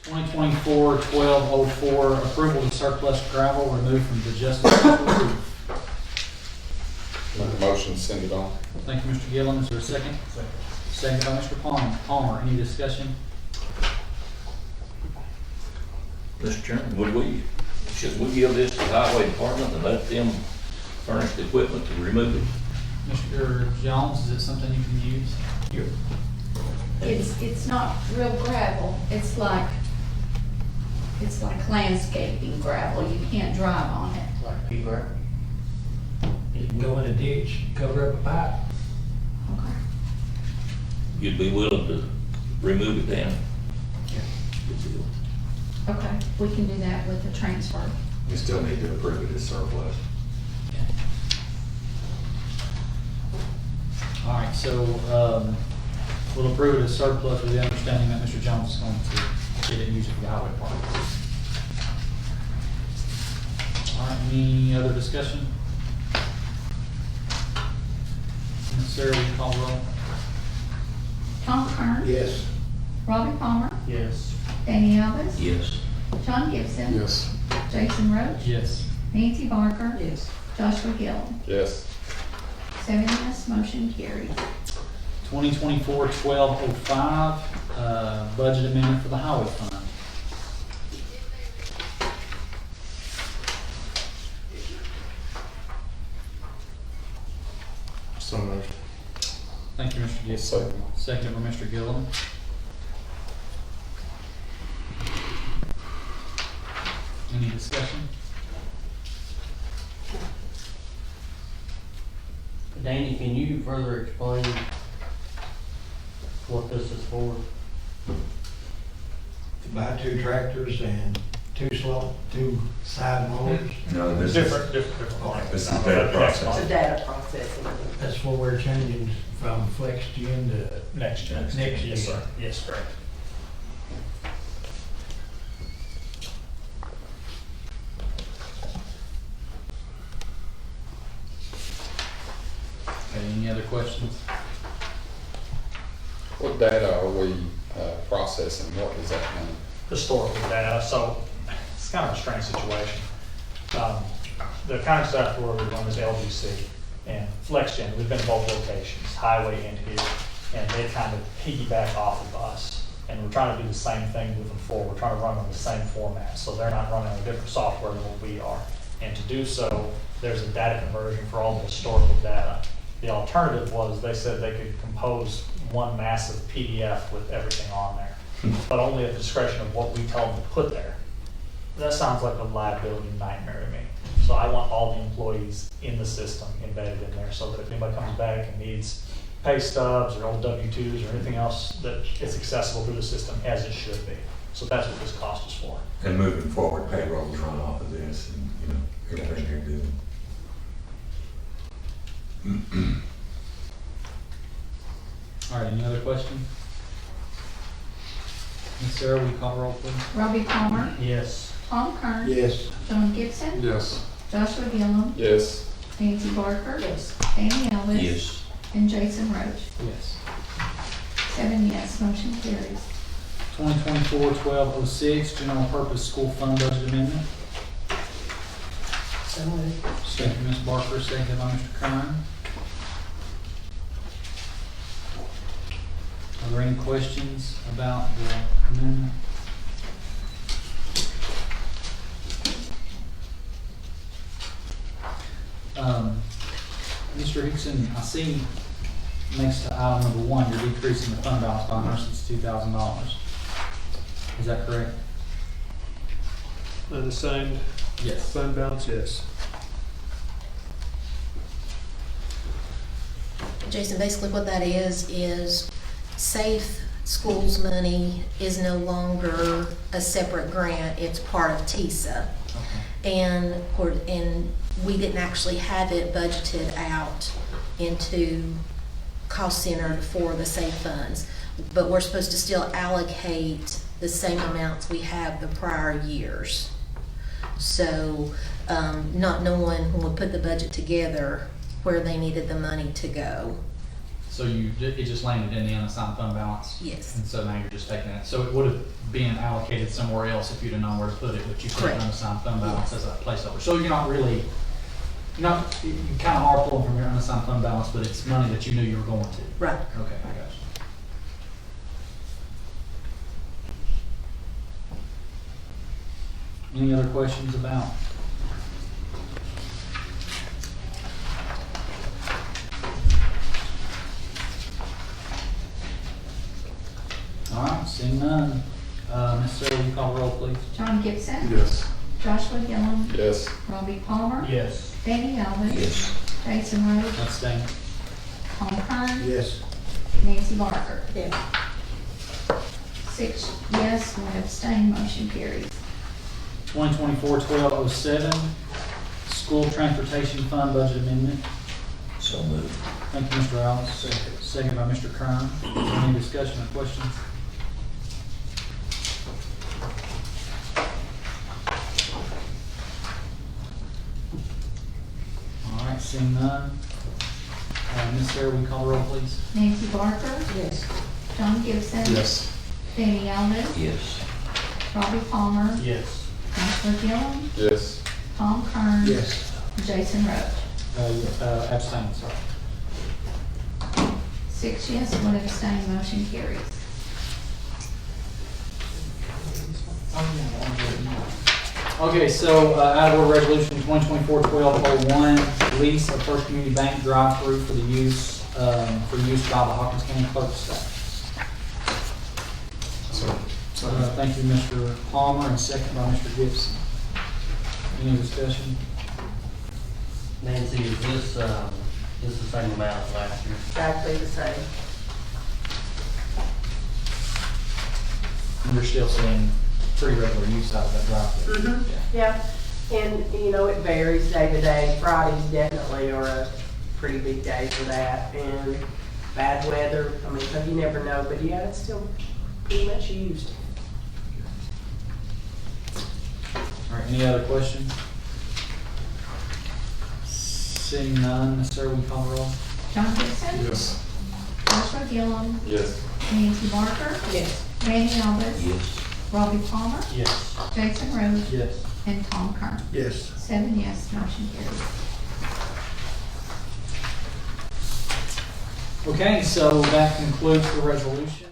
2024-1204, approval of surplus gravel removed from the Justice Center. Make a motion, send it on. Thank you, Mr. Gillum. Is there a second? Second by Mr. Palmer. Any discussion? Mr. Chairman, should we give this to the highway department and let them furnish the equipment to remove it? Mr. Jones, is it something you can use? It's not real gravel, it's like landscaping gravel, you can't drive on it. Like pea gravel. You can go in a ditch, cover up a pipe. Okay. You'd be willing to remove it then? Good deal. Okay, we can do that with the transfer. You still need to approve it as surplus. All right, so we'll approve it as surplus with the understanding that Mr. Jones is going to get it used for the highway department. All right, any other discussion? Ms. Sarah, will you call the roll? Tom Kern. Yes. Robbie Palmer. Yes. Danny Elvis. Yes. John Gibson. Yes. Jason Roach. Yes. Nancy Barker. Yes. Joshua Gillum. Yes. 7 yes, motion carried. 2024-1205, budget amendment for the highway fund. So moved. Thank you, Mr. Gibson. Second. Second by Mr. Gillum. Any discussion? Danny, can you further explain what this is for? To buy 2 tractors and 2 side mowers. No, this is, Different this is data Next processing. month. Data processing. That's what we're changing from flex gen to Next year. Next year. Yes, sir. Yes, correct. Okay, any other questions? What data are we processing? What does that mean? Historical data, so it's kind of a strange situation. The kind of stuff where we run is LGC and FlexGen. We've been in both locations, highway and here, and they kind of piggyback off of us. And we're trying to do the same thing moving forward. We're trying to run on the same format, so they're not running on a different software than what we are. And to do so, there's a data conversion for all the historical data. The alternative was they said they could compose one massive PDF with everything on there, but only at the discretion of what we tell them to put there. That sounds like a liability nightmare to me. So I want all the employees in the system embedded in there so that if anybody comes back and needs pay stubs or old W-2s or anything else, that it's accessible through the system as it should be. So that's what this cost is for. And moving forward, payrolls run off of this and, everything you're doing. All right, any other questions? Ms. Sarah, will you call the roll, please? Robbie Palmer. Yes. Tom Kern. Yes. John Gibson. Yes. Joshua Gillum. Yes. Nancy Barker. Yes. Danny Elvis. Yes. And Jason Roach. Yes. 7 yes, motion carries. 2024-1206, general purpose school fund budget amendment. So moved. Thank you, Ms. Barker, second by Mr. Kern. Are there any questions about the amendment? Mr. Hickson, I see next to item number 1, you're decreasing the fund balance by $162,000. Is that correct? Unassigned Yes. fund balance, yes. Jason, basically what that is Safe Schools money is no longer a separate grant, it's part of TISA. And we didn't actually have it budgeted out into cost center for the safe funds, but we're supposed to still allocate the same amounts we have the prior years. So, not knowing when we put the budget together where they needed the money to go. So it just landed in the unassigned fund balance? Yes. And so now you're just taking it, so it would have been allocated somewhere else if you'd have known where to put it, but you put it in Correct. unassigned fund balance as a placeholder. So you're not really, you kind of are pulling from your unassigned fund balance, but it's money that you knew you were going to. Right. Okay, I got you. Any other questions about? All right, seeing none. Ms. Sarah, will you call the roll, please? John Gibson. Yes. Joshua Gillum. Yes. Robbie Palmer. Yes. Danny Elvis. Yes. Jason Rhodes. Abstain. Tom Kern. Yes. Nancy Barker. Yes. 6 yes, 1 abstain, motion carries. 2024-1207, School Transportation Fund Budget Amendment. So moved. Thank you, Mr. Alves. Second by Mr. Kern. Any discussion or questions? All right, seeing none. Ms. Sarah, will you call the roll, please? Nancy Barker. Yes. John Gibson. Yes. Danny Elvis. Yes. Robbie Palmer. Yes. Joshua Gillum. Yes. Tom Kern. Yes. Jason Rhodes. Abstain, sorry. 6 yes, 1 abstain, motion carries. Okay, so out of order resolution 2024-1201, lease of First Community Bank drive-through for the use by the Hawkins County Clerk's staff. Thank you, Mr. Palmer, and second by Mr. Gibson. Any discussion? Nancy, is this the same amount as last year? Exactly the same. You're still seeing pretty regular use out of that drive-through? Mhm. Yeah, and, you know, it varies day to day. Fridays definitely are a pretty big day for that, and bad weather, I mean, so you never know, but yeah, it's still pretty much used. All right, any other questions? Seeing none, Ms. Sarah, will you call the roll? John Gibson. Yes. Joshua Gillum. Yes. Nancy Barker. Yes. Randy Elvis. Yes. Robbie Palmer. Yes. Jason Rhodes. Yes. And Tom Kern. Yes. 7 yes, motion carries. Okay, so that concludes the resolution.